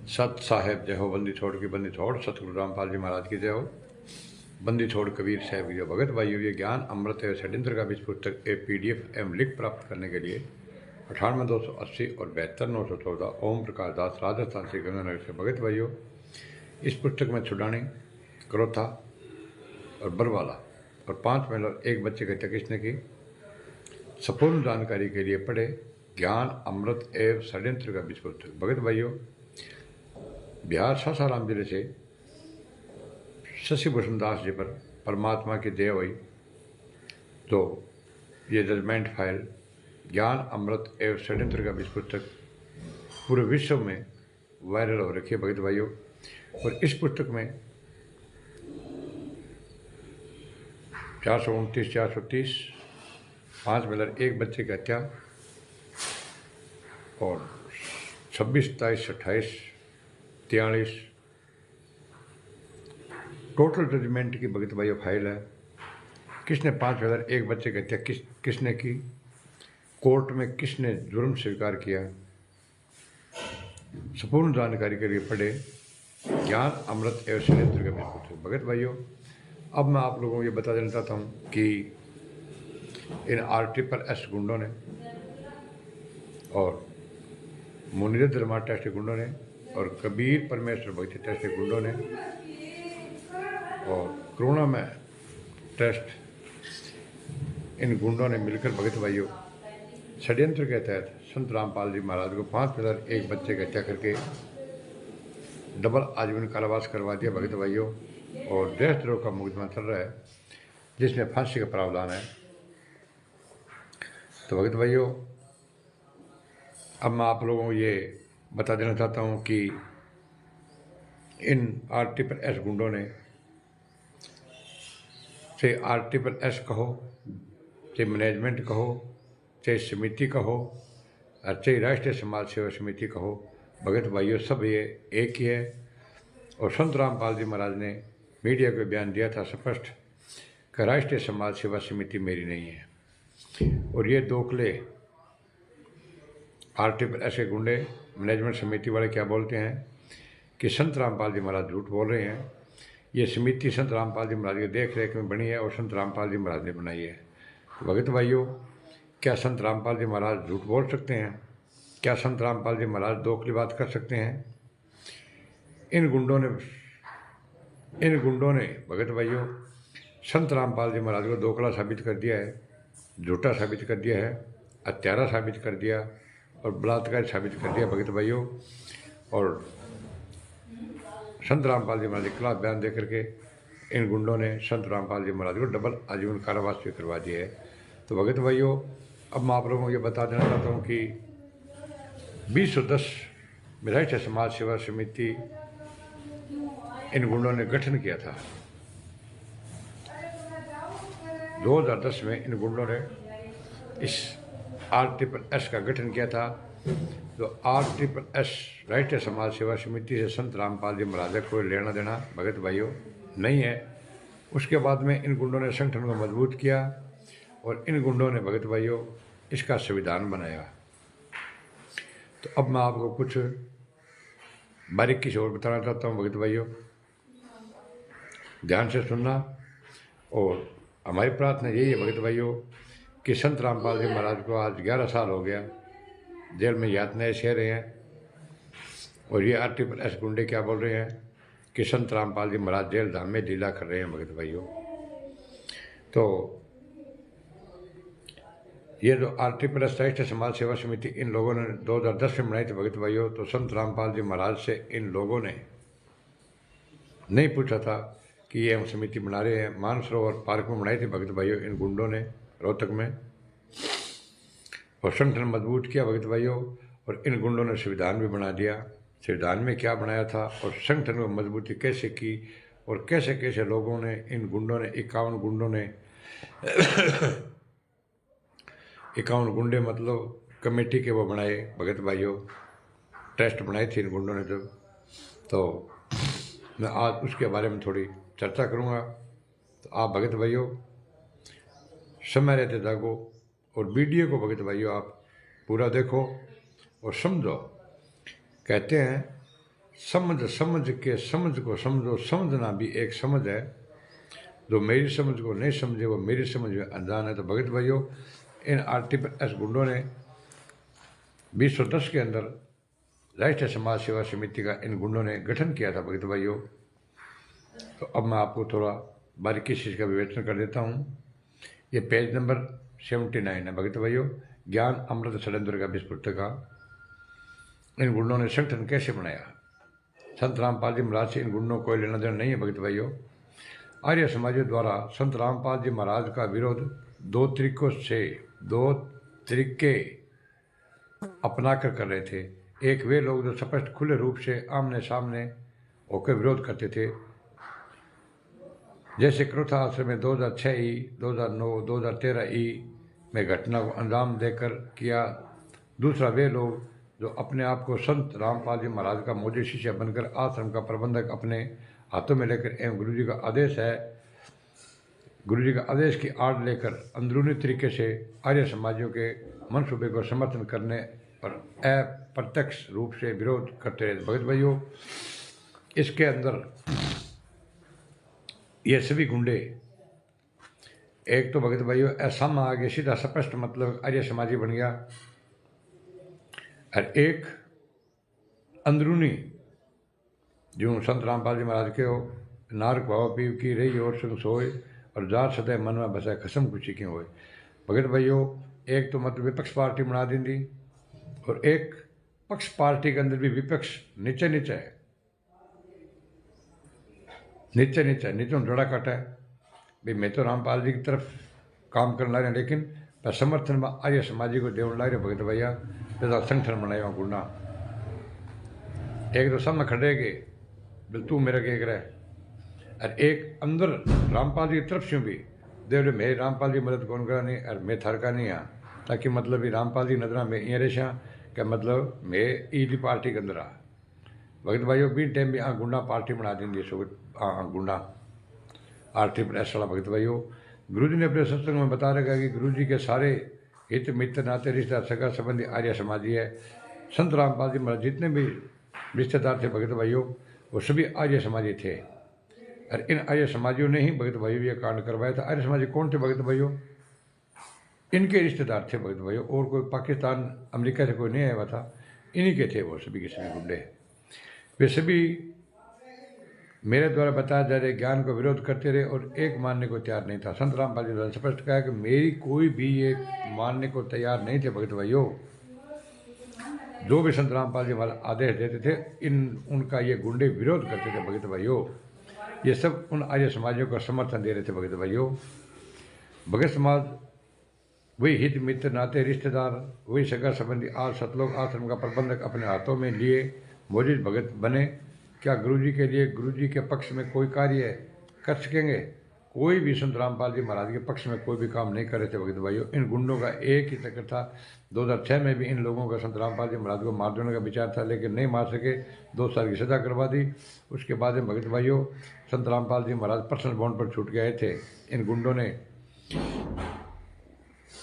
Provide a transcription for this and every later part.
सत साहेब जय हो, बंदी छोड़ की बंदी छोड़, सतगुरु रामपाल जी महाराज की जय हो। बंदी छोड़ कबीर साहब की जय। भगत भाइयों, ये ज्ञान अमृत एवं षड्यंत्र का बीज पुस्तक PDF एवं लिख प्राप्त करने के लिए 98 280 और 72 914 ओम प्रकाश दास, राजस्थान से गंगानगर से। भगत भाइयों, इस पुस्तक में छुड़ानी, क्रोथा और बरवाला और 5 महिला और 1 बच्चे की हत्या किसने की, संपूर्ण जानकारी के लिए पढ़े ज्ञान अमृत एवं षड्यंत्र का बीज पुस्तक। भगत भाइयों, बिहार सासाराम जिले से शशि भूषण दास जी पर परमात्मा की दया हुई तो ये जजमेंट फाइल ज्ञान अमृत एवं षड्यंत्र का बीज पुस्तक पूरे विश्व में वायरल हो रखी है। भगत भाइयों, और इस पुस्तक में 429, 430, 5 महिला 1 बच्चे की हत्या और 26, 27, 28, 43 टोटल जजमेंट की भगत भाइयों फाइल है। किसने 5 महिला 1 बच्चे की हत्या किसने की, कोर्ट में किसने जुर्म स्वीकार किया, संपूर्ण जानकारी के लिए पढ़े ज्ञान अमृत एवं षड्यंत्र का बीज पुस्तक। भगत भाइयों, अब मैं आप लोगों को ये बता देना चाहता हूँ कि इन RSS गुंडों ने और मुनीर दरबार टेस्ट के गुंडों ने और कबीर परमेश्वर भक्ति टेस्ट के गुंडों ने और कोरोना में टेस्ट, इन गुंडों ने मिलकर भगत भाइयों षड्यंत्र के तहत संत रामपाल जी महाराज को 5 महिला 1 बच्चे की हत्या करके डबल आजीवन कारावास करवा दिया। भगत भाइयों, और देशद्रोह का मुकदमा चल रहा है जिसमें फांसी का प्रावधान है। तो भगत भाइयों, अब मैं आप लोगों को ये बता देना चाहता हूँ कि इन RSS गुंडों ने, चाहे RSS कहो, चाहे मैनेजमेंट कहो, चाहे समिति कहो और चाहे राष्ट्रीय समाज सेवा समिति कहो, भगत भाइयों सब ये एक ही है। और संत रामपाल जी महाराज ने मीडिया को बयान दिया था स्पष्ट कि राष्ट्रीय समाज सेवा समिति मेरी नहीं है। और ये दोखले RSS के गुंडे मैनेजमेंट समिति वाले क्या बोलते हैं कि संत रामपाल जी महाराज झूठ बोल रहे हैं, ये समिति संत रामपाल जी महाराज की देख रेख में बनी है और संत रामपाल जी महाराज ने बनाई है। तो भगत भाइयों, क्या संत रामपाल जी महाराज झूठ बोल सकते हैं? क्या संत रामपाल जी महाराज दोखली बात कर सकते हैं? इन गुंडों ने भगत भाइयों संत रामपाल जी महाराज को दोखला साबित कर दिया है, झूठा साबित कर दिया है, हत्यारा साबित कर दिया और बलात्कारी साबित कर दिया। भगत भाइयों, और संत रामपाल जी महाराज के खिलाफ बयान दे करके इन गुंडों ने संत रामपाल जी महाराज को डबल आजीवन कारावास भी करवा दिया है। तो भगत भाइयों, अब मैं आप लोगों को ये बता देना चाहता हूँ कि 2010 में राष्ट्रीय समाज सेवा समिति इन गुंडों ने गठन किया था। 2010 में इन गुंडों ने इस RSS का गठन किया था। तो RSS राष्ट्रीय समाज सेवा समिति से संत रामपाल जी महाराज को कोई लेना देना भगत भाइयों नहीं है। उसके बाद में इन गुंडों ने संगठन को मजबूत किया और इन गुंडों ने भगत भाइयों इसका संविधान बनाया। तो अब मैं आपको कुछ बारीकी से और बताना चाहता हूँ। भगत भाइयों, ध्यान से सुनना। और हमारी प्रार्थना यही है भगत भाइयों कि संत रामपाल जी महाराज को आज 11 साल हो गया जेल में यातनाएं सह रहे हैं। और ये RSS गुंडे क्या बोल रहे हैं कि संत रामपाल जी महाराज जेल धाम में लीला कर रहे हैं। भगत भाइयों, तो ये जो RSS राष्ट्रीय समाज सेवा समिति इन लोगों ने 2010 में बनाई थी। भगत भाइयों, तो संत रामपाल जी महाराज से इन लोगों ने नहीं पूछा था कि ये हम समिति बना रहे हैं। मानसरोवर पार्क में बनाई थी भगत भाइयों इन गुंडों ने, रोहतक में, और संगठन मजबूत किया भगत भाइयों। और इन गुंडों ने संविधान भी बना दिया। संविधान में क्या बनाया था और संगठन को मजबूती कैसे की और कैसे कैसे लोगों ने, इन गुंडों ने 51 गुंडों ने 51 गुंडे मतलब कमेटी के वो बनाए भगत भाइयों, टेस्ट बनाई थी इन गुंडों ने जब। तो मैं आज उसके बारे में थोड़ी चर्चा करूँगा। तो आप भगत भाइयों समय रहते जागो और वीडियो को भगत भाइयों आप पूरा देखो और समझो। कहते हैं समझ के समझ को समझो, समझना भी एक समझ है। जो मेरी समझ को नहीं समझे वो मेरी समझ में अनजान है। तो भगत भाइयों, इन RTPS गुंडों ने 2010 के अंदर राष्ट्रीय समाज सेवा समिति का इन गुंडों ने गठन किया था भगत भाइयों। तो अब मैं आपको थोड़ा बारीकी से इसका विवेचन कर देता हूँ। ये पेज नंबर 79 है भगत भाइयों, ज्ञान अमृत षड्यंत्र का पुस्तक का। इन गुंडों ने संगठन कैसे बनाया? संत रामपाल जी महाराज से इन गुंडों को कोई लेना देना नहीं है भगत भाइयों। आर्य समाजियों द्वारा संत रामपाल जी महाराज का विरोध दो तरीके अपनाकर कर रहे थे। एक वे लोग जो स्पष्ट खुले रूप से आमने सामने होकर विरोध करते थे, जैसे क्रोथा आश्रम में 2006 ई 2009 2013 ई में घटना को अंजाम देकर किया। दूसरा वे लोग जो अपने आप को संत रामपाल जी महाराज का मौजूद शिष्य बनकर आश्रम का प्रबंधक अपने हाथों में लेकर एवं गुरु जी का आदेश की आड़ लेकर अंदरूनी तरीके से आर्य समाजियों के मनसूबे को समर्थन करने पर अप्रत्यक्ष रूप से विरोध करते रहे भगत भाइयों। इसके अंदर ये सभी गुंडे, एक तो भगत भाइयों ऐसा में आगे सीधा स्पष्ट मतलब आर्य समाजी बन गया, और एक अंदरूनी जो संत रामपाल जी महाराज के हो, नारक भाव पीव की रही और संग सोए और जार सदैव मन में बसाए कसम कुछ की होए। भगत भाइयों, एक तो मतलब विपक्ष पार्टी बना दी और एक पक्ष पार्टी के अंदर भी विपक्ष नीचे नीचे डरा काटा है भाई मैं तो रामपाल जी की तरफ काम करने ला रहे हैं, लेकिन पर समर्थन में आर्य समाजी को देवन ला रहे भगत भैया। तो संगठन बनाया गुंडा, एक तो सब में खड़े गए बिल तू मेरा के रहे, और एक अंदर रामपाल जी की तरफ से भी देव मैं रामपाल जी मदद कौन करा नहीं और मैं थार का नहीं आ, ताकि मतलब भी रामपाल जी नजरा में ये रेशा क्या मतलब मैं ईली पार्टी के अंदर आ। भगत भाइयों बी टाइम भी गुंडा पार्टी बना देंगे सो गुंडा RTPS वाला। भगत भाइयों, गुरु जी ने अपने सत्संग में बता रखा कि गुरु जी के सारे हित मित्र नाते रिश्तेदार सगा संबंधी आर्य समाजी है। संत रामपाल जी महाराज जितने भी रिश्तेदार थे भगत भाइयों वो सभी आर्य समाजी थे, और इन आर्य समाजियों ने ही भगत भाइयों ये कांड करवाया था। आर्य समाजी कौन थे भगत भाइयों? इनके रिश्तेदार थे भगत भाइयों, और कोई पाकिस्तान अमेरिका से कोई नहीं आया हुआ था, इन्हीं के थे वो सभी के सभी गुंडे। वे सभी मेरे द्वारा बताया जा रहे ज्ञान को विरोध करते रहे और एक मानने को तैयार नहीं था। संत रामपाल जी ने स्पष्ट कहा कि मेरी कोई भी ये मानने को तैयार नहीं थे भगत भाइयों। जो भी संत रामपाल जी वाला आदेश देते थे उनका ये गुंडे विरोध करते थे भगत भाइयों। ये सब उन आर्य समाजियों का समर्थन दे रहे थे भगत भाइयों। भगत समाज वही हित मित्र नाते रिश्तेदार, वही सगा संबंधी आज सतलोक आश्रम का प्रबंधक अपने हाथों में लिए मौजूद भगत बने। क्या गुरु जी के लिए गुरु जी के पक्ष में कोई कार्य कर सकेंगे? कोई भी संत रामपाल जी महाराज के पक्ष में कोई भी काम नहीं कर रहे थे भगत भाइयों। इन गुंडों का एक ही चक्कर था, 2006 में भी इन लोगों का संत रामपाल जी महाराज को मार देने का विचार था, लेकिन नहीं मार सके, 2 साल की सजा करवा दी। उसके बाद में भगत भाइयों संत रामपाल जी महाराज पर्सनल बॉन्ड पर छूट गए थे। इन गुंडों ने,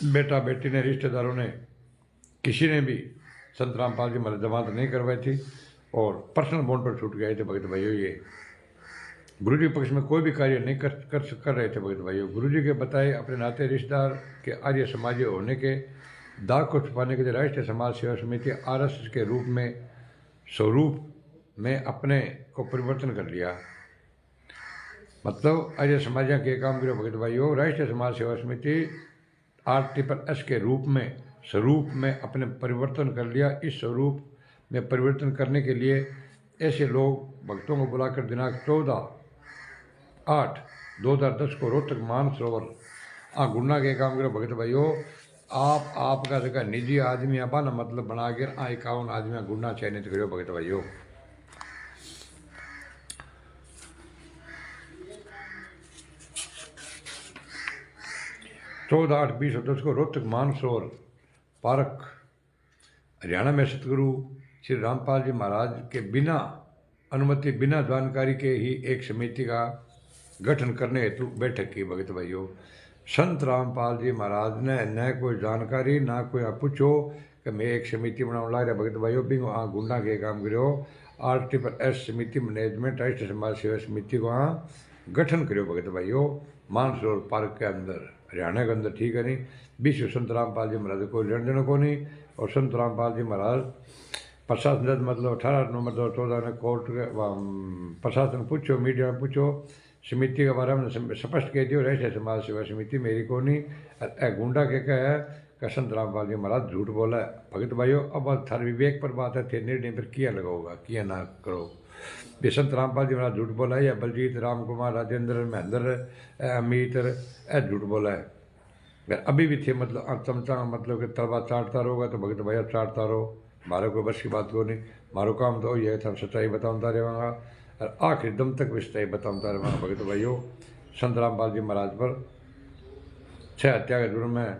बेटा बेटी ने, रिश्तेदारों ने, किसी ने भी संत रामपाल जी महाराज जमानत नहीं करवाई थी और पर्सनल बॉन्ड पर छूट गए थे भगत भाइयों। ये गुरु जी के पक्ष में कोई भी कार्य नहीं कर रहे थे भगत भाइयों। गुरु जी के बताए अपने नाते रिश्तेदार के आर्य समाजी होने के दाग को छुपाने के लिए राष्ट्रीय समाज सेवा समिति RSS के स्वरूप में अपने को परिवर्तन कर लिया। मतलब आर्य समाजियाँ के काम करो भगत भाइयों। राष्ट्रीय समाज सेवा समिति RTPS के स्वरूप में अपने परिवर्तन कर लिया। इस स्वरूप में परिवर्तन करने के लिए ऐसे लोग भक्तों को बुलाकर दिनांक 14/8/2010 को रोहतक मानसरोवर गुंडा के काम करो भगत भाइयों। आपका जगह निजी आदमी आपा ना मतलब बना के 51 आदमी गुंडा चयनित करो भगत भाइयों। तो 14/8/2010 को रोहतक मानसरोवर पार्क हरियाणा में सतगुरु श्री रामपाल जी महाराज के बिना अनुमति बिना जानकारी के ही एक समिति का गठन करने हेतु बैठक की भगत भाइयों। संत रामपाल जी महाराज ने न कोई जानकारी ना कोई पूछो कि मैं एक समिति बनाने ला रहा भगत भाइयों भी वहाँ गुंडा के काम करो RSS समिति मैनेजमेंट राष्ट्रीय समाज सेवा समिति को वहाँ गठन करो भगत भाइयों मानसरोवर पार्क के अंदर हरियाणा के अंदर, ठीक है नहीं। विश्व संत रामपाल जी महाराज को ऋण देने को नहीं। और संत रामपाल जी महाराज प्रशासन मतलब 18 नवंबर 2014 ने कोर्ट के प्रशासन पूछो, मीडिया में पूछो, समिति के बारे में स्पष्ट कह दियो राष्ट्रीय समाज सेवा समिति मेरी को नहीं। गुंडा के कहा है कि संत रामपाल जी महाराज झूठ बोला है। भगत भाइयों अब थार विवेक पर बात है, थे निर्णय पर किया लगाओगा किया ना करो। ये संत रामपाल जी महाराज झूठ बोला है या बलजीत राम कुमार राजेंद्र महेंद्र अमित झूठ बोला है। अभी भी थे मतलब चमचा मतलब कि तलवा चाटता रहोगा तो भगत भैया चाटता रहो, मारो कोई बस की बात को नहीं। मारो काम तो ये था सच्चाई बताऊंगा रहेगा और आखिरी दम तक भी सच्चाई बताऊंगा रहेगा। भगत भाइयों संत रामपाल जी महाराज पर 6 हत्या के जुर्म में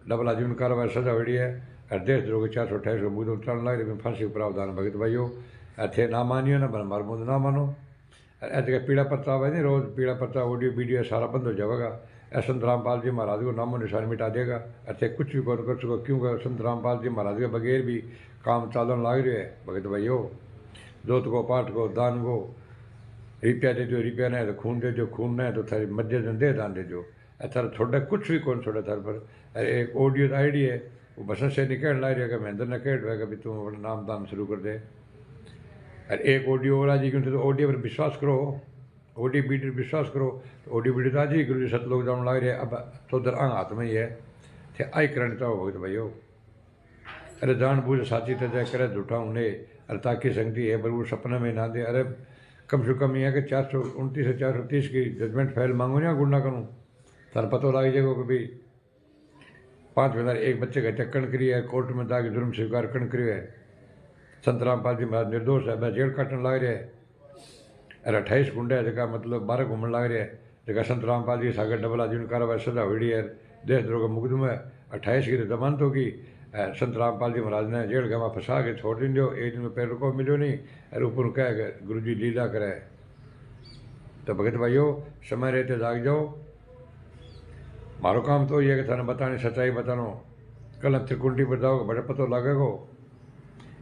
डबल आजीवन कार्रवाई सजा हुई है और देशद्रोह के 428 मुद्दों चलने लगे, लेकिन फांसी का प्रावधान भगत भाइयों थे ना मानियो ना बन मार मुद्द ना मानो। ऐसे पीड़ा पर्चा है नहीं, रोज पीड़ा पर्चा ऑडियो वीडियो सारा बंद हो जाएगा। संत रामपाल जी महाराज को नामो निशान मिटा देगा। ऐसे कुछ भी कौन कर सको क्योंकि संत रामपाल जी महाराज के बगैर भी काम चालन लग रहे है भगत भाइयों। जोत को पाठ को दान को रुपया दे दो, रुपया नहीं तो खून दे दो, खून नहीं तो थारी मध्य दे दान दे दो। थारा छोड़ा कुछ भी कौन छोड़ा थार पर। अरे एक ऑडियो आईडी है वो बसन से निकल ला रही है महेंद्र ने कह रहा है कि तुम अपना नाम दान शुरू कर दे। अरे एक ऑडियो और आज क्यों तो ऑडियो पर विश्वास करो, ऑडियो वीडियो विश्वास करो तो ऑडियो वीडियो तो आज ही गुरु जी सत लोग जान लग रहे अब तो उधर हाथ में ही है थे आई करण चाहो भगत भाइयों। अरे जान बूझ साची तजय करे झूठा उन्हें अरे ताकि संगति है बरबू सपने में ना दे। अरे कम से कम यह कि 429 से 430 की जजमेंट फाइल मांगो ना गुंडा करूँ तार पता लग जाएगा कि भाई 5 महीना एक बच्चे का चक्कन करी है, कोर्ट में जाके जुर्म स्वीकार करण करियो है। संत रामपाल जी महाराज निर्दोष है, मैं जेल काटने लग रहा है। अरे 28 गुंडे है जगह मतलब 12 घूमने लग रहे हैं जगह संत रामपाल जी सागर डबल आजीवन कार्रवाई सजा हुई है। देशद्रोह का मुकदमा है 28 की तो जमानत होगी। संत रामपाल जी महाराज ने जेल गवा फंसा के छोड़ दी दो, एक दिन में पैर को मिलो नहीं और ऊपर कह गुरु जी लीला करे। तो भगत भाइयों समय रहते जाग जाओ। मारो काम तो ये कि थाने बताने सच्चाई बतानो। कल त्रिकुंडी पर जाओगे बड़े पतो लगेगो।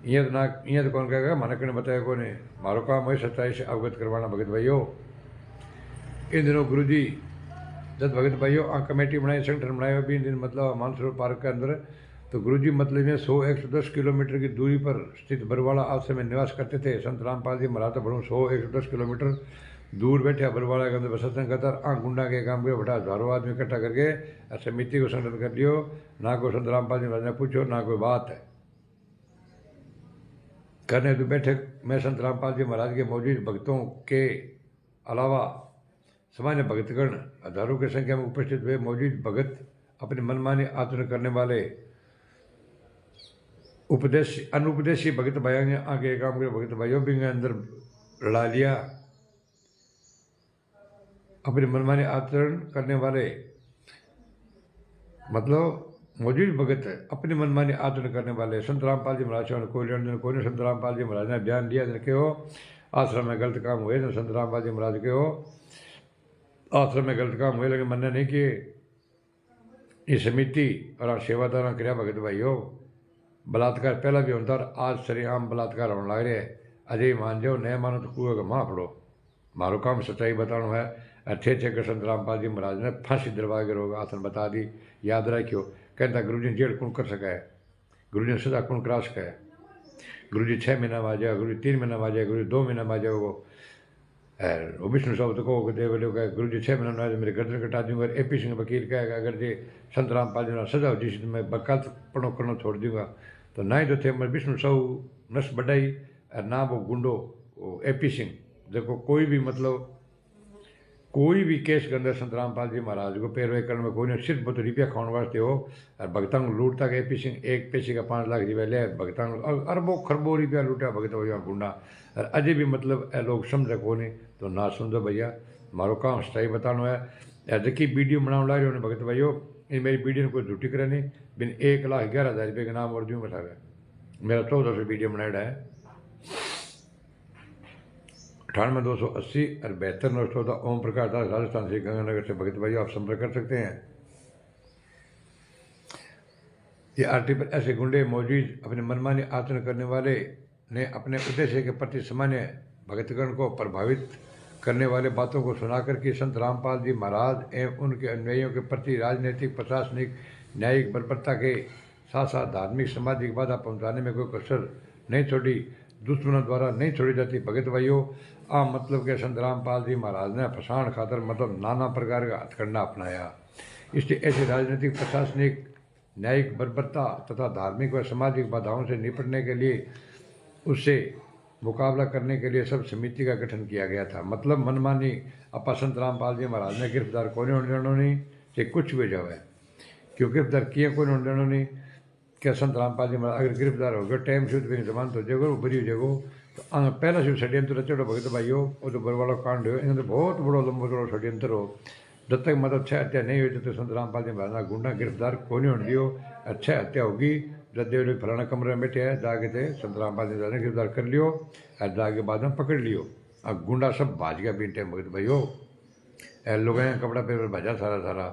ये तो ना ये तो कौन कहेगा मन कने बताया को नहीं। मारो काम वही सच्चाई से अवगत करवाना भगत भाइयों। इन दिनों गुरु जी जब भगत भाइयों कमेटी बनाई संगठन बनाए भी इन दिन मतलब मानसरोवर पार्क के अंदर तो गुरु जी मतलब में 100-110 किलोमीटर की दूरी पर स्थित बरवाड़ा आश्रम में निवास करते थे। संत रामपाल जी महाराज तो बड़ो 100-110 किलोमीटर दूर बैठे बरवाड़ा के अंदर बसतन कहता गुंडा के काम के बड़ा हजारों आदमी इकट्ठा करके समिति को संगठन कर लियो। ना कोई संत रामपाल जी महाराज ने पूछो ना कोई बात है करने तो बैठक में संत रामपाल जी महाराज के मौजूद भक्तों के अलावा सामान्य भक्तगण हजारों की संख्या में उपस्थित हुए। मौजूद भगत अपने मनमानी आचरण करने वाले अनुपदेशी भगत भाइयों ने आगे काम करे। भगत भाइयों भी अंदर लड़ा लिया। अपने मनमानी आचरण करने वाले मतलब मौजूद भगत अपनी मनमानी आचरण करने वाले संत रामपाल जी महाराज ने कोई लेन देन कोई नहीं। संत रामपाल जी महाराज ने बयान दिया के हो आश्रम में गलत काम हुए तो संत रामपाल जी महाराज के हो आश्रम में गलत काम हुए लेकिन मन्ने नहीं किए। ये समिति और सेवादार क्रिया भगत भाइयों बलात्कार पहला भी होता और आज सरेआम बलात्कार होने लग रहे है। अजय मान जाओ नया मानो तो कुएं का माँ फड़ो। मारो काम सच्चाई बताना है। अच्छे कर संत रामपाल जी महाराज ने फांसी दिलवा के रोग आसन बता दी। याद रखियो कहता गुरु जी जेल कौन कर सका है, गुरु जी ने सजा कौन करा सका है। गुरु जी 6 महीना में आ जाएगा, गुरु जी 3 महीना में आ जाएगा, गुरु जी 2 महीना में आ जाएगा। वो विष्णु साहब तो कहो देव लोग गुरु जी 6 महीना में मेरे गर्दन कटा दूंगा। AP सिंह वकील कहेगा अगर जी संत रामपाल जी ने सजा हो जिस मैं वकालत पढ़ो करना छोड़ दूंगा तो ना ही तो थे मैं विष्णु साहू नस बढ़ाई और ना वो गुंडो AP सिंह। देखो कोई भी मतलब कोई भी केस के अंदर संत रामपाल जी महाराज को पैरवाई करने में कोई नहीं, सिर्फ बहुत रुपया खाने वास्ते हो और भगतान को लूटता के AP सिंह एक पैसे का 5 लाख रुपया ले भगतान अरबों खरबों रुपया लूटा भगत भैया गुंडा और अजय भी मतलब लोग समझे को नहीं तो ना समझो भैया। मारो काम सच्चाई बताना है। जबकि वीडियो बनाने ला रहे हो भगत भाइयों ये मेरी वीडियो ने कोई झूठी करे नहीं। बिन 1,11,000 रुपये के नाम और दूँ बता मेरा 1400 वीडियो बनाया है। 98-280 और 72-914 ओम प्रकाश दास राजस्थान से गंगानगर से भगत भाइयों आप संपर्क कर सकते हैं। ये आरटी पर ऐसे गुंडे मौजूद अपने मनमानी आचरण करने वाले ने अपने उद्देश्य के प्रति सामान्य भक्तगण को प्रभावित करने वाले बातों को सुनाकर कि संत रामपाल जी महाराज एवं उनके अनुयायियों के प्रति राजनीतिक, प्रशासनिक, न्यायिक बर्बरता के साथ साथ धार्मिक, सामाजिक बाधा पहुंचाने में कोई कसर नहीं छोड़ी, दुश्मनों द्वारा नहीं छोड़ी जाती। भगत भाइयों, आम मतलब के संत रामपाल जी महाराज ने फसान खातर मतलब नाना प्रकार का हथकंडा अपनाया। इसलिए ऐसी राजनीतिक, प्रशासनिक, न्यायिक बर्बरता तथा धार्मिक व सामाजिक बाधाओं से निपटने के लिए, उससे मुकाबला करने के लिए सब समिति का गठन किया गया था। मतलब मनमानी अपा संत रामपाल जी महाराज ने गिरफ्तार कोने होने से कुछ भी जावे, क्यों गिरफ्तार किए कोने होने क्या संत रामपाल जी महाराज अगर गिरफ्तार हो गए टाइम से तो जमानत हो जाएगा, वो बरी हो जाएगा। तो पहला शिव षड्यंत्र रचो भगत भाइयों, वो तो बड़वाड़ा कांड हो, इन्हें तो बहुत बड़ो लंबो चौड़ो षड्यंत्र हो। जब तक मतलब 6 हत्या नहीं हुई तो संत रामपाल जी महाराज गुंडा गिरफ्तार कोने होने दियो। 6 हत्या होगी जब देव लोग फलाना कमरे में बैठे हैं, जाके थे संत रामपाल जी महाराज ने गिरफ्तार कर लियो और जाके बाद में पकड़ लियो। अब गुंडा सब भाज गया बीन टाइम भगत भाइयों, लोगों ने कपड़ा पे भाजा सारा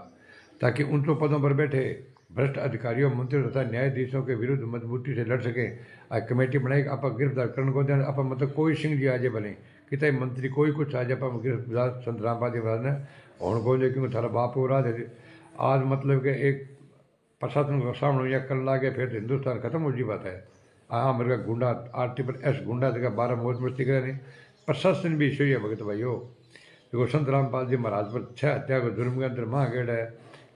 ताकि उन तो पदों पर बैठे भ्रष्ट अधिकारियों, मंत्रियों तथा न्यायाधीशों के विरुद्ध मजबूती से लड़ सके। कमेटी बनाई आप गिरफ्तार करने को दें, आप मतलब कोई सिंह जी आ जाए भले कितने मंत्री कोई कुछ आ जाए, आप गिरफ्तार संत रामपाल जी महाराज ने होने को दे, क्योंकि थारा बाप हो रहा है आज मतलब के एक प्रशासन का सामने या कर ला गया फिर तो हिंदुस्तान खत्म हो जी बात है। हाँ मेरे गुंडा आरटी पर ऐस गुंडा जगह 12 मौज मस्ती करे नहीं, प्रशासन भी सही है भगत भाइयों। देखो संत रामपाल जी महाराज पर 6 हत्या को जुर्म के अंदर महागेड़ है,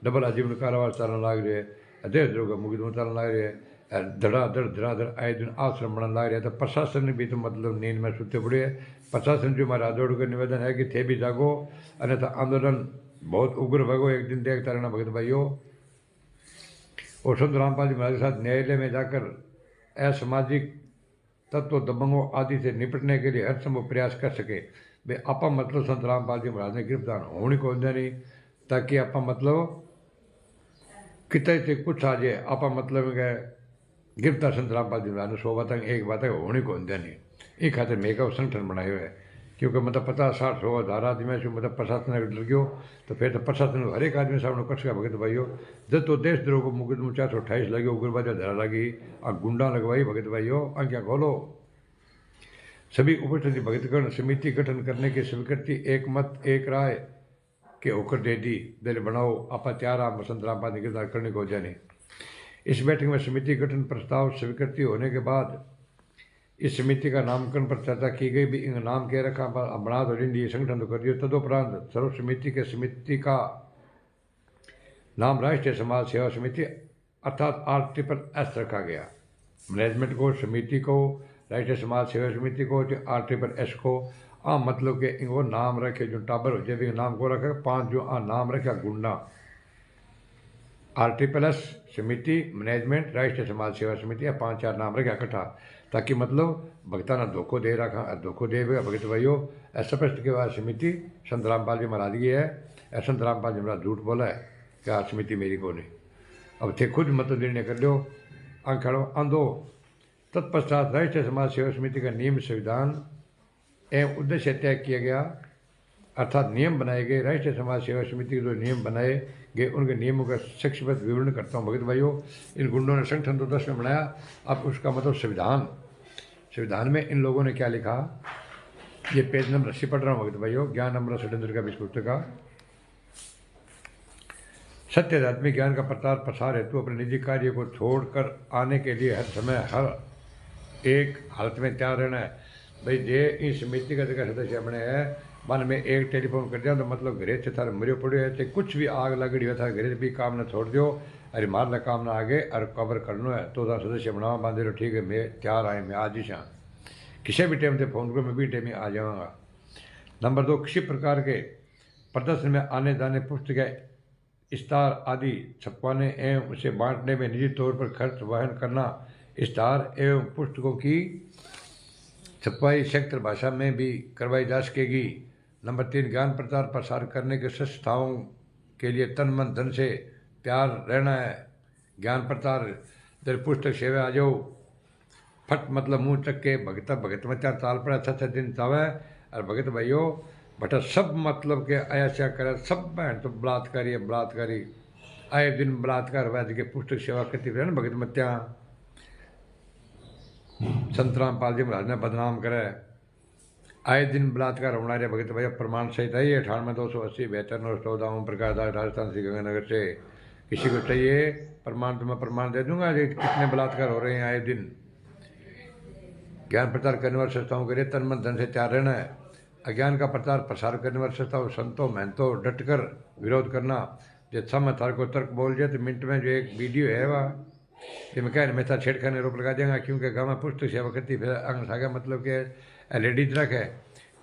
डबल आजीवन कारावास चलन लाग रहे है, देशद्रोह का मुकदमा चलन लाग रहे है, धड़ाधड़ आए दिन आश्रम बनने लाग रहे हैं। तो प्रशासन ने भी तो मतलब नींद में सुते पड़े है। प्रशासन जो हमारा जोड़ कर निवेदन है कि थे भी जागो, अन्यथा आंदोलन बहुत उग्र भगो एक दिन देखता रहना भगत भाइयों। और संत रामपाल जी महाराज के साथ न्यायालय में जाकर असामाजिक तत्व दबंगों आदि से निपटने के लिए हर संभव प्रयास कर सके। वे आपा मतलब संत रामपाल जी महाराज ने गिरफ्तार होने को नहीं, ताकि आपा मतलब कितने से कुछ आ जाए, आपा मतलब गिरफ्तार संत रामपाल जी महाराज ने 100 बात एक बात है होने को नहीं। एक खातिर मेगा संगठन बनाए हुए है, क्योंकि मतलब 50, 60, 100, 1000 आदमी से मतलब प्रशासन अगर डर गयो तो फिर तो प्रशासन हर एक आदमी सामने कस का भगत भाइयों। जब तो देशद्रोह को मुकदमा 428 लगे, उग्रवाद धरा लगी और गुंडा लगवाई भगत भाइयों, आंखें खोलो। सभी उपस्थित भगतगण समिति गठन करने की स्वीकृति एक मत एक राय के होकर दे दी। दिल बनाओ आपा तैयार आप संत रामपाल जी गिरफ्तार करने को जाने। इस बैठक में समिति गठन प्रस्ताव स्वीकृति होने के बाद इस समिति का नामकरण पर चर्चा की गई। भी इन नाम के रखा बना तो रिंदी संगठन तो कर दियो। तदुपरांत सर्व समिति का नाम राष्ट्रीय समाज सेवा समिति अर्थात RSS रखा गया। मैनेजमेंट को, समिति को, राष्ट्रीय समाज सेवा समिति को, RSS को मतलब के इनको नाम रखे जो टाबर हो जाए नाम को रखे 5 जो नाम रखा गुंडा, RSS समिति, मैनेजमेंट, राष्ट्रीय समाज सेवा समिति या 5-4 नाम रखे इकट्ठा, ताकि मतलब भगता ना धोखो दे रखा धोखो दे भगत भाइयों। स्पष्ट के बाद समिति संत रामपाल जी महाराज की है, संत रामपाल जी महाराज झूठ बोला है कि समिति मेरी को नहीं। अब थे खुद मतलब निर्णय कर लो अंखड़ो अंधो। तत्पश्चात राष्ट्रीय समाज सेवा समिति का नियम, संविधान एवं उद्देश्य तय किया गया, अर्थात नियम बनाए गए। राष्ट्रीय समाज सेवा समिति के जो नियम बनाए गए उनके नियमों का संक्षिप्त विवरण करता हूँ भगत भाइयों। इन गुंडों ने संगठन तो 10 में बनाया, अब उसका मतलब संविधान में इन लोगों ने क्या लिखा, ये पेज नंबर 80 पढ़ रहा हूँ भगत भाइयों, ज्ञान अमृत षड्यंत्र का पुस्तक का। सत्य आध्यात्मिक ज्ञान का प्रचार प्रसार हेतु अपने निजी कार्य को छोड़कर आने के लिए हर समय हर एक हालत में तैयार रहना है। भाई जे इस समिति का जगह सदस्य अपने है, मन में एक टेलीफोन कर दिया तो मतलब घरे से थारे मरियो पड़े है, कुछ भी आग लगड़ी हो था घरे भी काम न छोड़ दियो, अरे मारना काम ना आगे और कवर करना है तो सदस्य बनाओ बांधे रहो, ठीक है मैं तैयार आए, मैं आज ही शाम किसी भी टाइम से फ़ोन करो, मैं भी टाइम में आ जाऊँगा। नंबर 2, किसी प्रकार के प्रदर्शन में आने जाने, पुस्तकें, इश्तार आदि छपवाने एवं उसे बांटने में निजी तौर पर खर्च वहन करना। इश्तार एवं पुस्तकों की छपवाई क्षेत्र भाषा में भी करवाई जा सकेगी। नंबर 3, ज्ञान प्रचार प्रसार करने के संस्थाओं के लिए तन मन धन से प्यार रहना है। ज्ञान प्रचार जब पुस्तक सेवा आ जाओ फट मतलब मुँह चक के भगत में चार ताल पर अच्छा दिन चावे और भगत भाइयों बटा सब मतलब के आया क्या करे, सब बहन तो बलात्कारी है बलात्कारी आए दिन बलात्कार वैद्य के पुस्तक सेवा करती रहे ना भगत मत्या संत रामपाल जी महाराज ने बदनाम करे। आए दिन बलात्कार होना रहे भगत भैया प्रमाण सहित है 98 280 72 914 ओम प्रकाश दास राजस्थान श्री गंगानगर से। किसी को चाहिए प्रमाण तो मैं प्रमाण दे दूंगा कि कितने बलात्कार हो रहे हैं आए दिन। ज्ञान प्रचार करने वाली संस्थाओं के लिए तन मन धन से तैयार रहना है। अज्ञान का प्रचार प्रसार करने वाली संस्थाओं संतों महंतों डटकर विरोध करना। जो समय थार को तर्क बोल जाए तो मिनट में जो एक वीडियो है वह कि मैं कह रहा मैं छेड़खानी रोक लगा देंगे क्योंकि गाँव में पुस्तक सेवा करती फिर अंग सागा मतलब कि लेडीज रख है।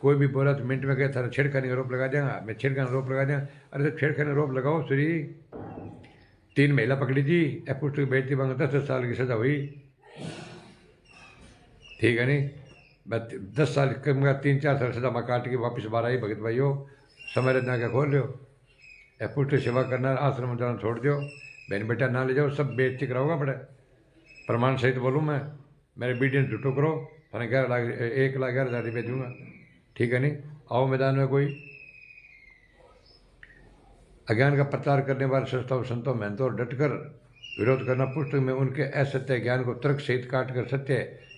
कोई भी बोला तो मिनट में कहे थारा छेड़खानी का रोप लगा देंगे मैं छेड़खानी रोप लगा देंगे। अरे तो छेड़खानी रोप लगाओ श्री 3 महिला पकड़ी थी पुस्तक बेचती वहाँ 10 साल की सजा हुई ठीक है नहीं 10 साल कम 3-4 साल सजा मैं काट के वापस बाहर आई भगत भाइयों समय रचना क्या खोल रहे हो पुस्तक सेवा करना आश्रम जाना छोड़ दो बहन बेटा ना ले जाओ सब बेइज्जती कराओगा बड़े प्रमाण सहित बोलूँ मैं मेरे वीडियो झूठो करो थाने 1,11,000 रुपये दूंगा ठीक है नहीं। आओ मैदान में कोई अज्ञान का प्रचार करने वाले संस्थाओं संतों महंतों डटकर विरोध करना। पुस्तक में उनके असत्य ज्ञान को तर्क सहित काट कर सत्य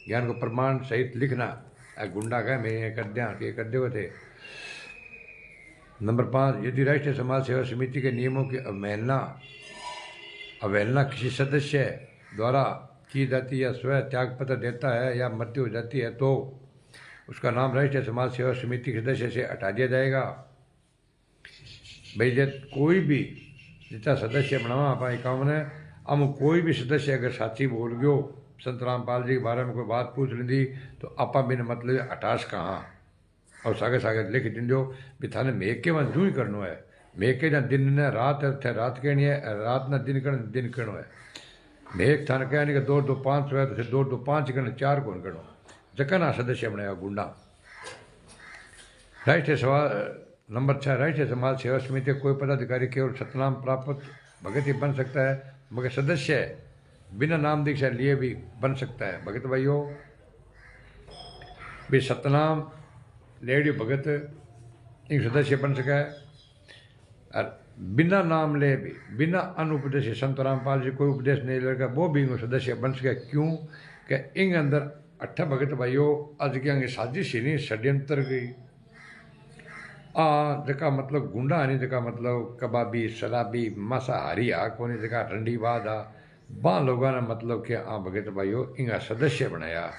ज्ञान को प्रमाण सहित लिखना। गुंडा का मैं ये कर दिया ये कर दे थे। नंबर 5 यदि राष्ट्रीय समाज सेवा समिति के नियमों की अवहेलना किसी सदस्य द्वारा की जाती या स्वयं त्याग पत्र देता है या मृत्यु हो जाती है तो उसका नाम राष्ट्रीय समाज सेवा समिति के सदस्य से हटा दिया जाएगा। भाई जब कोई भी जितना सदस्य बनावा आप काम ने हम कोई भी सदस्य अगर साथी बोल गयो संत रामपाल जी के बारे में कोई बात पूछ ली तो आपा बिन मतलब हटास कहाँ और सागे सागे लिख दिन दो भी थाने मेघ के वहाँ जू ही करनो है मेघ के जहाँ दिन ने रात है रात कहनी है रात ना दिन करनो है मेघ थाने कहने के 2-2-5 है तो 2-2-5 करना 4 कौन करो जका ना सदस्य बनाया गुंडा। राष्ट्रीय सवाल नंबर 6 राष्ट्रीय समाज सेवा समिति कोई पदाधिकारी केवल सतनाम प्राप्त भगत ही बन सकता है मगर सदस्य बिना नाम दीक्षा लिए भी बन सकता है। भगत भाइयों भी सतनाम लेडी भगत एक सदस्य बन सका है और बिना नाम ले भी बिना अनुपदेश संत रामपाल जी कोई उपदेश नहीं लगा वो भी सदस्य बन सके। क्यों कि इन अंदर 8 भगत भाइयों आज के साजिश ही नहीं षड्यंत्र गई जका मतलब गुंडा नहीं जका मतलब कबाबी शराबी मांसाहारी कोने जका रंडीबाज बा लोगों ने मतलब कि भगत भाइयों इंगा सदस्य बनाया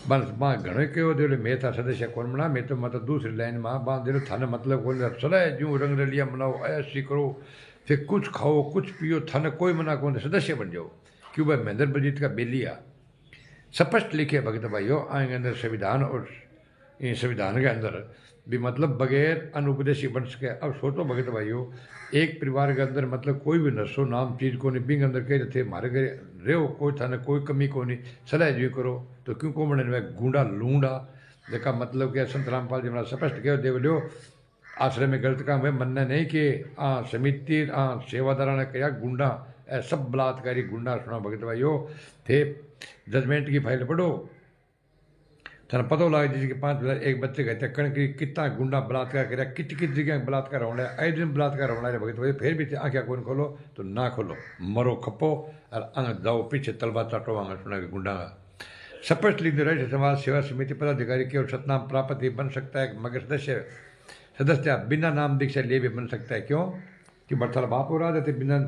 बस मां घणो कहो दिलो मैं था सदस्य कौन बना मैं तो मतलब दूसरी लाइन में बांध दिलो थाने मतलब कौन सलाह जूं रंग रलिया मनाओ ऐसी करो फिर कुछ खाओ कुछ पियो थाने कोई मना कौन सदस्य बन जाओ क्यों भाई महेंद्र बलजीत का बेलिया स्पष्ट लिखे भगत भाइयों आएंगे अंदर संविधान और इन संविधान के अंदर भी मतलब बगैर अनुपदेशी बन सके। अब सोचो भगत भाइयों एक परिवार के अंदर मतलब कोई भी नशो नाम चीज को नहीं बिंग अंदर कह थे मारे गए रहो कोई थाने कोई कमी को नहीं सलाह जी करो तो क्यों को बने गुंडा लूंडा जका मतलब कि संत रामपाल जी महाराज स्पष्ट कहो देव लियो आश्रय में गलत काम है मनना नहीं कि समिति सेवादारा ने कहा गुंडा सब बलात्कारी गुंडा सुना भगत भाइयों थे जजमेंट की फाइल पढ़ो थाना पता लगा जिसके 5 एक बच्चे कहते हैं कण की कितना गुंडा बलात्कार कर कित जगह बलात्कार होना है आए दिन बलात्कार होना है भगत भाई फिर भी आँखें कौन खोलो तो ना खोलो मरो खपो और अंग जाओ पीछे तलबा चाटो आंग सुना के गुंडा स्पष्ट लिख दे रहे समाज सेवा समिति पदाधिकारी केवल सतनाम प्राप्त ही बन सकता है मगर सदस्य बिना नाम दीक्षा लिए भी बन सकता है। क्यों कि बरसाल बाप हो रहा थे बिना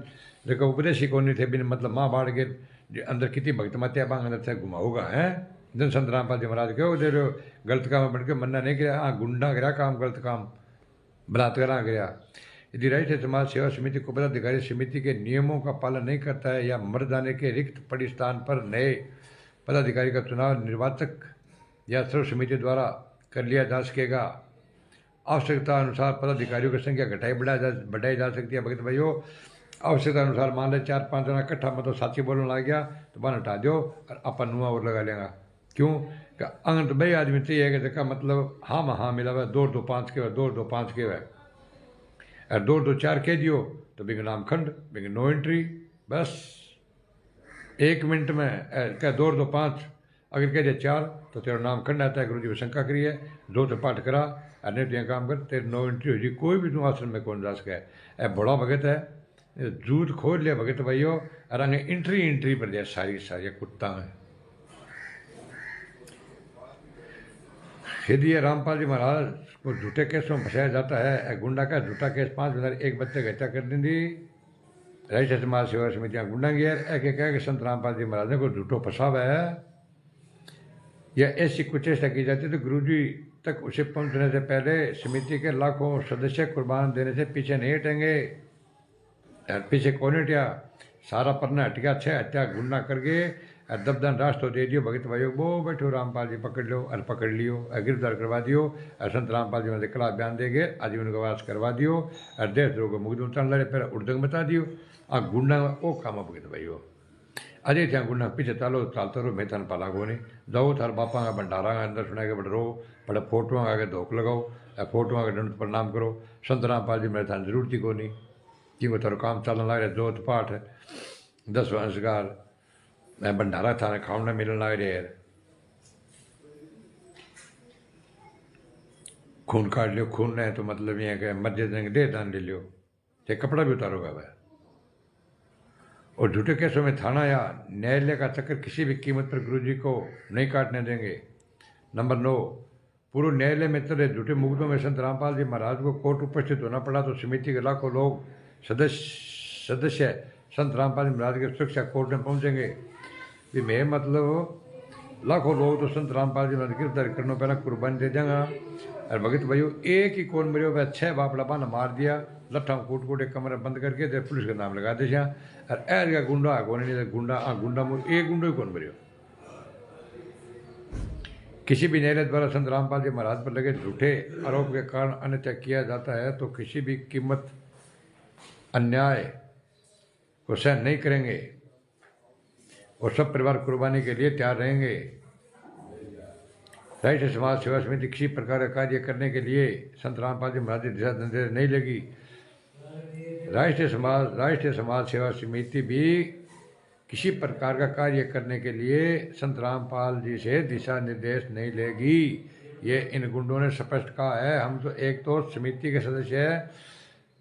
जगह उपदेश ही कौन नहीं थे बिना मतलब माँ बाढ़ के अंदर कितनी भक्त मात्या बांग अंदर से घुमाऊगा है जन संत रामपाल जी महाराज क्यों दे रहे गलत काम बढ़ के मन्ना नहीं किया गुंडा गिरा काम गलत काम बलात्कार गिरा। यदि राष्ट्रीय समाज सेवा समिति को पदाधिकारी समिति के नियमों का पालन नहीं करता है या मर जाने के रिक्त पड़ी स्थान पर नए पदाधिकारी का चुनाव निर्वाचक या सर्व समिति द्वारा कर लिया जा सकेगा। आवश्यकता अनुसार पदाधिकारियों की संख्या बढ़ाई जा सकती है। भगत भाइयों आवश्यकता अनुसार मान ले 4-5 जना इकट्ठा मतलब साथी बोलने लग गया तो बन हटा दो और अपन नुआ और लगा लेगा। क्यों कि अंग तो भाई आदमी चाहिए कि जगह मतलब हाँ मिला हुआ 2-2-5 के 2-2-5 के हुआ और 2-2-4 कह दियो तो बिंग नाम खंड बिंग नो एंट्री बस 1 मिनट में क्या 2-2-5 अगर कह दिया 4 तो तेरा नाम खंड आता है गुरु जी को शंका करिए 2 तो पाठ करा और नहीं तो यहाँ काम कर तेरे नो एंट्री हो जी कोई भी तू आश्रम में कौन जा सका है। बड़ा भगत है जूत खोल लिया भगत भाइयों, और अंगे एंट्री पर दिया सारी सारी कुत्ता में। फिर ये रामपाल जी महाराज को झूठे केसों में फंसाया जाता है। गुंडा का झूठा केस 5 हजार एक बच्चे की हत्या कर दी। राष्ट्रीय समाज सेवा समितियां गुंडा गियर एक एक कि संत रामपाल जी महाराज ने को झूठो फंसावा है, या ऐसी कुचेष्टा की जाती है तो गुरु जी तक उसे पहुंचने से पहले समिति के लाखों सदस्य कुर्बान देने से पीछे नहीं हटेंगे। पीछे कौन हटिया, सारा पन्ना हट गया, 6 हत्या गुंडा करके दबदन राष्ट्र दे दियो। भगत भाइयों वो बैठो रामपाल जी पकड़ लो, और पकड़ लियो, गिरफ्तार करवा दियो, और संत रामपाल जी के खिलाफ बयान देंगे, आजीवन गवास करवा दियो, और देशद्रोह को मुकदमा उतार लड़े फिर उर्दंग बता दियो। आ गुंडा ओ काम भगत भाइयों अजय त्या गुंडा पीछे चालो चालते रहो, मैं थान पाला को नहीं जाओ, थार बापा का भंडारा अंदर सुना के बड़ रो, बड़े फोटो आगे धोख लगाओ, फोटो आगे दंड प्रणाम करो। संत रामपाल जी मेरे थान जरूरत ही को नहीं, क्योंकि थारो काम चलने लग रहा, जोत पाठ 10 संस्कार मैं भंडारा थाने खाने मिलने लग रहा यार। खून काट लियो, खून नहीं तो मतलब ये है कि मस्जिद देंगे दे दान ले लियो, चाहे कपड़ा भी उतारोगा वह। और झूठे केसों में थाना या न्यायालय का चक्कर किसी भी कीमत पर गुरुजी को नहीं काटने देंगे। नंबर 9, पूर्व न्यायालय में चले झूठे मुकदमों में संत रामपाल जी महाराज को कोर्ट उपस्थित होना पड़ा तो समिति के लाखों लोग सदस्य संत रामपाल जी महाराज की सुरक्षा कोर्ट में पहुंचेंगे। भी मैं मतलब लाखों लोग तो संत रामपाल जी महाराज गिरफ्तार करने पहला कुर्बानी दे देंगे। और भगत भाइयों एक ही कौन मरियो वह 6 बापड़ा बाना मार दिया, लट्ठा कूट कूट एक कमरा बंद करके तो पुलिस का नाम लगा दे। और ऐस का गुंडा कौन नहीं, गुंडा गुंडा एक गुंडो ही कौन मरियो। किसी भी न्यायालय द्वारा संत रामपाल जी महाराज पर लगे झूठे आरोप के कारण अन्यथा किया जाता है तो किसी भी कीमत अन्याय को सहन नहीं करेंगे और सब परिवार कुर्बानी के लिए तैयार रहेंगे। राष्ट्रीय समाज सेवा समिति किसी प्रकार का कार्य करने के लिए संत रामपाल जी महाराज दिशा निर्देश नहीं लगी। राष्ट्रीय समाज सेवा समिति भी किसी प्रकार का कार्य करने के लिए संत रामपाल जी से दिशा निर्देश नहीं लेगी। ये इन गुंडों ने स्पष्ट कहा है। हम तो एक तो समिति के सदस्य हैं,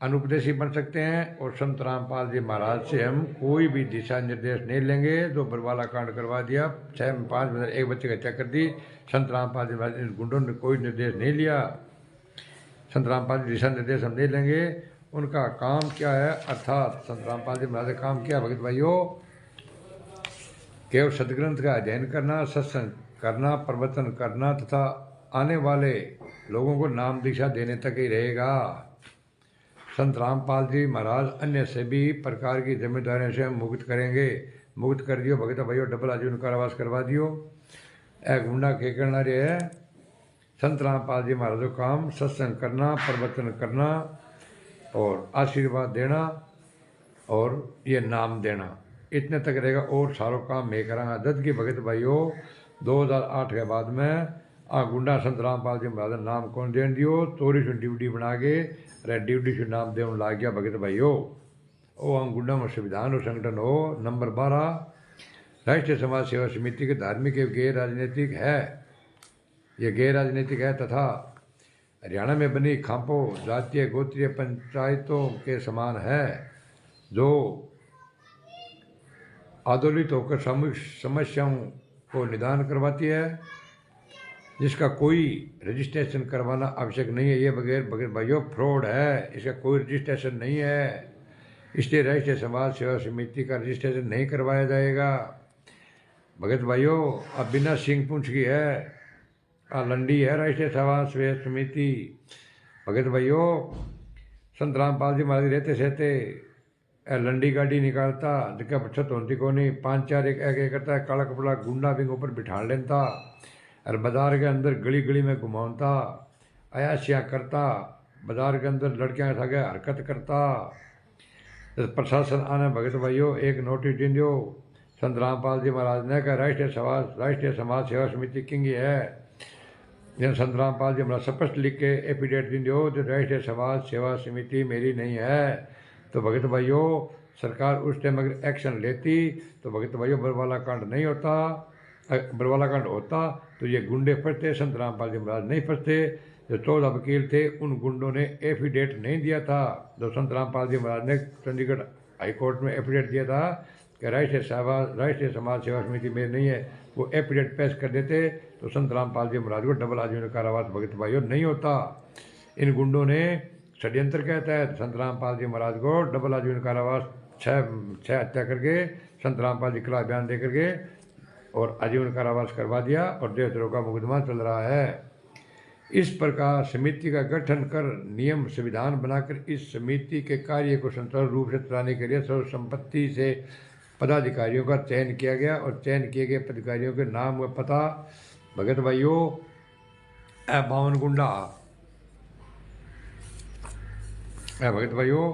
अनुपदेशी बन सकते हैं, और संत रामपाल जी महाराज से हम कोई भी दिशा निर्देश नहीं लेंगे। जो बरवाला कांड करवा दिया, 5 में एक बच्चे की हत्या कर दी, संत रामपाल जी महाराज इन गुंडों ने कोई निर्देश नहीं लिया। संत रामपाल जी दिशा निर्देश हम नहीं लेंगे। उनका काम क्या है, अर्थात संत रामपाल जी महाराज का काम क्या भगत भाइयों, केवल सदग्रंथ का अध्ययन करना, सत्संग करना, प्रवचन करना तथा आने वाले लोगों को नाम दीक्षा देने तक ही रहेगा। संत रामपाल जी महाराज अन्य सभी प्रकार की जिम्मेदारियों से मुक्त करेंगे। मुक्त कर दियो भगत भाइयों, डबल आजीवन कारावास करवा दियो। एक गुंडा के करना रे है संत रामपाल जी महाराज का काम सत्संग करना, प्रवचन करना और आशीर्वाद देना और ये नाम देना, इतने तक रहेगा। और सारों काम मैं करांगा। जद की भगत भाइयों 2008 के बाद में गुंडा संत रामपाल जी महाराज नाम कौन देन दियो, चोरी से ड्यूटी बना के अरे ड्यूटी से नाम देने लग गया भगत भाइयों। ओ हम गुंडा में संविधान और संगठन हो। नंबर 12, राष्ट्रीय समाज सेवा समिति के धार्मिक एवं गैर राजनीतिक है। ये गैर राजनीतिक है तथा हरियाणा में बनी खांपो जातीय गोत्रीय पंचायतों के समान है, जो आंदोलित होकर सामूहिक समस्याओं को निदान करवाती है, जिसका कोई रजिस्ट्रेशन करवाना आवश्यक नहीं है। ये बगैर भाइयों फ्रॉड है, इसका कोई रजिस्ट्रेशन नहीं है, इसलिए राष्ट्रीय समाज सेवा समिति का रजिस्ट्रेशन नहीं करवाया जाएगा। भगत भाइयों अब बिना सिंह पूंछ की है, लंडी है राष्ट्रीय समाज सेवा समिति। भगत भाइयों संत रामपाल जी महाराज रहते सहते लंडी गाड़ी निकालता, जिसका बचत होती को नहीं, 5-4 एक करता है, काला कपड़ा गुंडा भी ऊपर बिठा लेता और बाजार के अंदर गली गली में घुमाता, अयाशियाँ करता, बाजार के अंदर लड़कियाँ उठा के हरकत करता। प्रशासन आने भगत भाइयों एक नोटिस दे दियो संत रामपाल जी महाराज ने कहा राष्ट्रीय समाज सेवा समिति किंग है। जब संत रामपाल जी महाराज स्पष्ट लिख के एफिडेविट दे दियो जो राष्ट्रीय समाज सेवा समिति मेरी नहीं है, तो भगत भाइयों सरकार उस टाइम अगर एक्शन लेती तो भगत भाइयों बरवाला कांड नहीं होता। बरवाला कांड होता तो ये गुंडे फंसते, संत रामपाल जी महाराज नहीं फंसते। जो 14 वकील थे उन गुंडों ने एफिडेविट नहीं दिया था, जो संत रामपाल जी महाराज ने चंडीगढ़ हाई कोर्ट में एफिडेविट दिया था कि राष्ट्रीय समाज सेवा समिति में नहीं है, वो एफिडेविट पेश कर देते तो संत रामपाल जी महाराज को डबल आजीवन कारावास भगत भाइयों नहीं होता। इन गुंडों ने षड्यंत्र के तहत संत रामपाल जी महाराज को डबल आजीवन कारावास छः हत्या करके संत रामपाल जी के खिलाफ बयान दे करके और आजीवन कारावास करवा दिया और देशद्रोह का मुकदमा चल रहा है। इस प्रकार समिति का गठन कर नियम संविधान बनाकर इस समिति के कार्य को संतुलित रूप से चलाने के लिए सर्व संपत्ति से पदाधिकारियों का चयन किया गया और चयन किए गए पदाधिकारियों के नाम व पता भगत भाइयों बावन गुंडा भगत भाइयों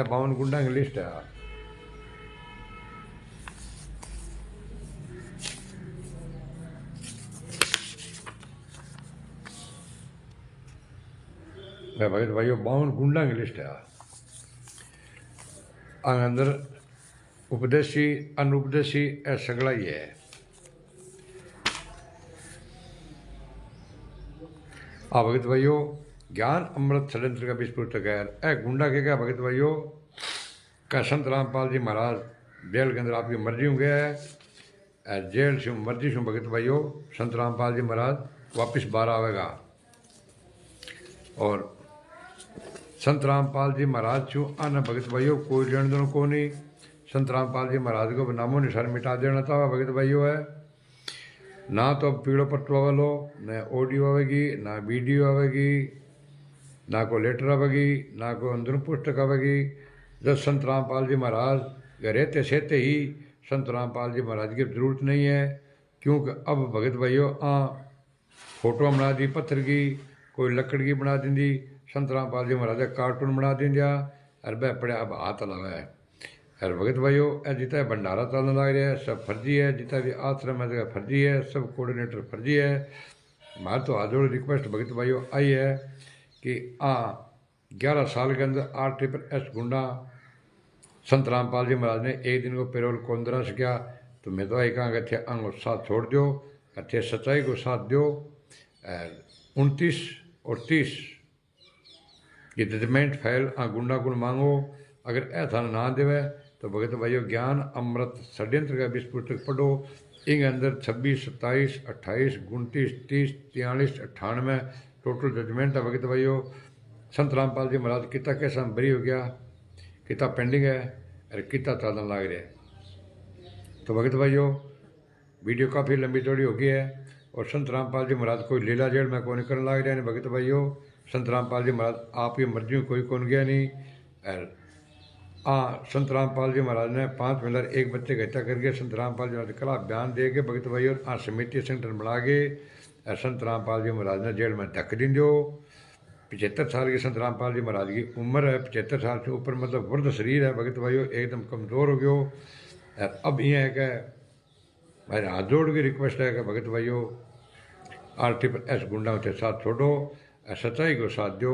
बावन गुंडा की लिस्ट है। भगत भाइयों 52 गुंडा की लिस्ट है। अंदर उपदेशी अनुपदेशी सगड़ा ही है। भगत भाइयों ज्ञान अमृत षड्यंत्र का विस्फोट है। गुंडा के क्या भगत भाइयों का संत रामपाल जी महाराज जेल के अंदर आपकी मर्जी हो गया है, जेल से मर्जी से भगत भाइयों संत रामपाल जी महाराज वापिस बाहर आवेगा और संत रामपाल जी महाराज छू आना भगत भाइयों कोई लेन देन को नहीं। संत रामपाल जी महाराज को नामो निशान मिटा देना था भगत भाइयों है। ना तो अब पीड़ो पट्टो वालो न ऑडियो आवेगी ना वीडियो आवेगी ना को लेटर आवेगी ना को अंदर पुस्तक आवेगी। जब संत रामपाल जी महाराज रहते सहते ही संत रामपाल जी महाराज की जरूरत नहीं है, क्योंकि अब भगत भाइयों फोटो बना दी पत्थर की, कोई लकड़ की बना दी, संत रामपाल जी महाराज कार्टून बना दिया और वह पड़े अब हाथ लावा है। और भगत भाइयों जितना भंडारा चलने लग रहा है सब फर्जी है, जितना भी आश्रम है फर्जी है, सब कोऑर्डिनेटर फर्जी है। हमारे तो हाथ जोड़ रिक्वेस्ट भगत भाइयों आई है कि 11 साल के अंदर RSS गुंडा संत रामपाल जी महाराज ने एक दिन को पेरोल को अंदर से किया, तो मैं तो यही कहूँगा थे अंग साथ छोड़ दो, अच्छे सच्चाई को साथ दो। 29 और 30 ये जजमेंट फाइल गुंडा को मांगो, अगर ऐसा ना देवे तो भगत भाइयों ज्ञान अमृत षड्यंत्र का 20 पुस्तक पढ़ो। इनके अंदर 26, 27, 28, 29, 30, 43, 98 टोटल जजमेंट है भगत भाइयों। संत रामपाल जी महाराज कितना कैसा बरी हो गया, कितना पेंडिंग है और कितना चलने लग रहा है। तो भगत भाइयों वीडियो काफ़ी लंबी चौड़ी हो गई है और संत रामपाल जी महाराज कोई लीला जेल में कोई करने लग रहा है। भगत भाइयों संत रामपाल जी महाराज आपकी मर्जी में कोई कौन गया नहीं। और संत रामपाल जी महाराज ने 5 महिला एक बच्चे का हत्या करके संत रामपाल जी महाराज खिलाफ बयान दे के भगत भाइयों समिति संगठन बना के संत रामपाल जी महाराज ने जेल में धक दी दो। 75 साल के संत रामपाल जी महाराज की उम्र है, 75 साल से ऊपर मतलब वृद्ध शरीर है भगत भाइयों, एकदम कमज़ोर हो गयो। अब ये है कि मेरे हाथ जोड़ की रिक्वेस्ट है कि भगत भाइयों RSS गुंडा के साथ छोड़ो, सच्चाई को साथ दो।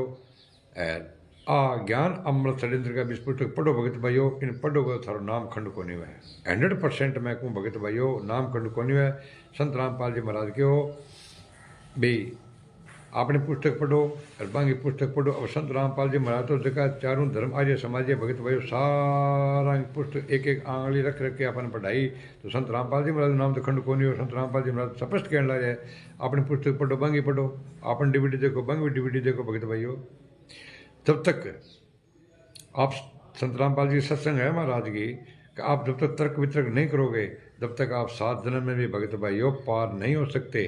ज्ञान अमृत षड्यंत्र का 20 पुस्तक पढ़ो भगत भाइयों। इन पढ़ो को थारो नाम खंड को नहीं है 100% मैं कहूँ भगत भाइयों नाम खंड को नहीं है। संत रामपाल जी महाराज के हो भाई आपने पुस्तक पढ़ो और बाकी पुस्तक पढ़ो। अब संत रामपाल जी महाराज तो जगह चारों धर्म आर्य समाज भगत भाइयों सारा पुस्तक एक एक आंगली रख के अपन पढ़ाई। तो संत रामपाल जी महाराज नाम तो खंड को नहीं हो। संत रामपाल जी महाराज स्पष्ट कहने लगे अपने पुस्तक पढ़ो बाकी पढ़ो, अपन DVD देखो बाकी DVD देखो भगत भाइयों। जब तक आप संत रामपाल जी सत्संग है महाराज की कि आप जब तक तर्क वितर्क नहीं करोगे जब तक आप 7 जन्म में भी भगत भाइयों पार नहीं हो सकते।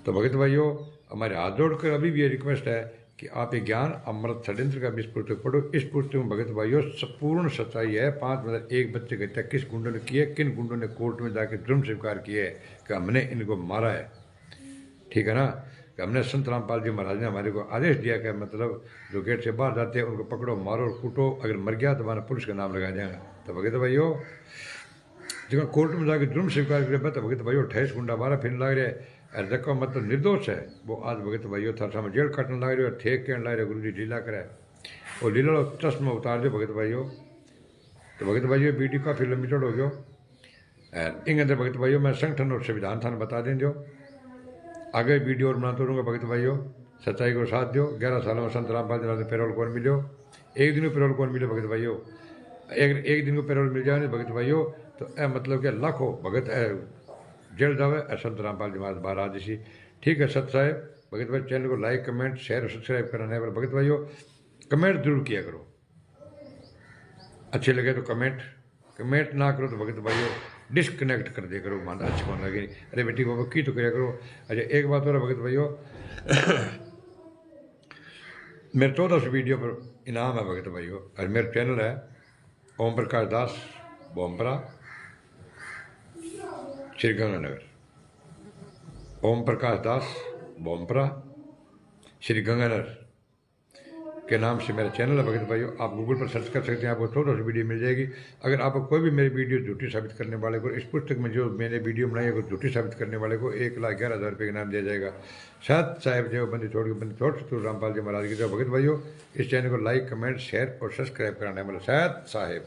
तो भगत भाइयों हमारे हाथ जोड़कर अभी भी ये रिक्वेस्ट है कि आप ये ज्ञान अमृत षड्यंत्र का 20 पुस्तक पढ़ो। इस पुस्तक में भगत भाइयों पूर्ण सच्चाई है। 5 मतलब एक बच्चे की हत्या किस गुंडों ने की है, किन गुंडों ने कोर्ट में जाके जुर्म स्वीकार किए है कि हमने इनको मारा है, ठीक है ना। कि हमने संत रामपाल जी महाराज ने हमारे को आदेश दिया कि मतलब जो गेट से बाहर जाते हैं उनको पकड़ो मारो और कूटो, अगर मर गया तो हमारा पुलिस का नाम लगा जाएगा। तो भगत भाइयों जब कोर्ट में जाकर जुर्म स्वीकार करे तो भगत भाइयों 28 गुंडा 12 फिर लग रहे और जब मतलब निर्दोष है वो आज भगत भाइयों था सामने जेल काटने लग रहे और ठेक कहने लग रहे गुरु जी लीला करे और लीला चश्मा उतार दो भगत भाइयों। तो भगत भाइयों वीडियो काफ़ी लंबी चौड़ हो गयो। इन अंदर भगत भाइयों मैं संगठन और संविधान थाने बता दें जो आगे वीडियो और बनाते रहूँगा भगत भाइयों। सच्चाई को साथ दो। 11 सालों में संत रामपाल जी महाराज पेरोल कौन मिलो। एक दिन को पैरोल कौन मिले भगत भाइयों, एक दिन को पैरोल मिल जाए भगत भाइयों तो मतलब क्या लाखों भगत जेल जावे। संत रामपाल जी महाराज जी। ठीक है सत साहेब। भगत भाई चैनल को लाइक कमेंट शेयर और सब्सक्राइब करना है भगत भाइयों। कमेंट जरूर किया करो, अच्छे लगे तो कमेंट ना करो तो भगत भाइयों डिस्कनेक्ट कर दिया करो, मान अच्छा मान लगे नहीं। अरे बेटी बाबा की तो करा करो। अच्छा एक बात हो रहा भगत भाइयों मेरे 1400 वीडियो पर इनाम है भगत भाइयों। और मेरा चैनल है ओम प्रकाश दास बोमपरा श्रीगंगानगर। ओम प्रकाश दास बोमपरा श्रीगंगानगर के नाम से मेरा चैनल है भगत भाइयों। आप गूगल पर सर्च कर सकते हैं, आपको 1400 वीडियो मिल जाएगी। अगर आपको कोई भी मेरी वीडियो झूठी साबित करने वाले को, इस पुस्तक में जो मैंने वीडियो बनाई है वो झूठी साबित करने वाले को 1,11,000 रुपये का इनाम दिया जाएगा। साथ साहेब जो बंदी छोड़ सतगुरु रामपाल जी महाराज की जय। भगत भाइयों इस चैनल को लाइक कमेंट शेयर और सब्सक्राइब कराना है मतलब साथ साहेब।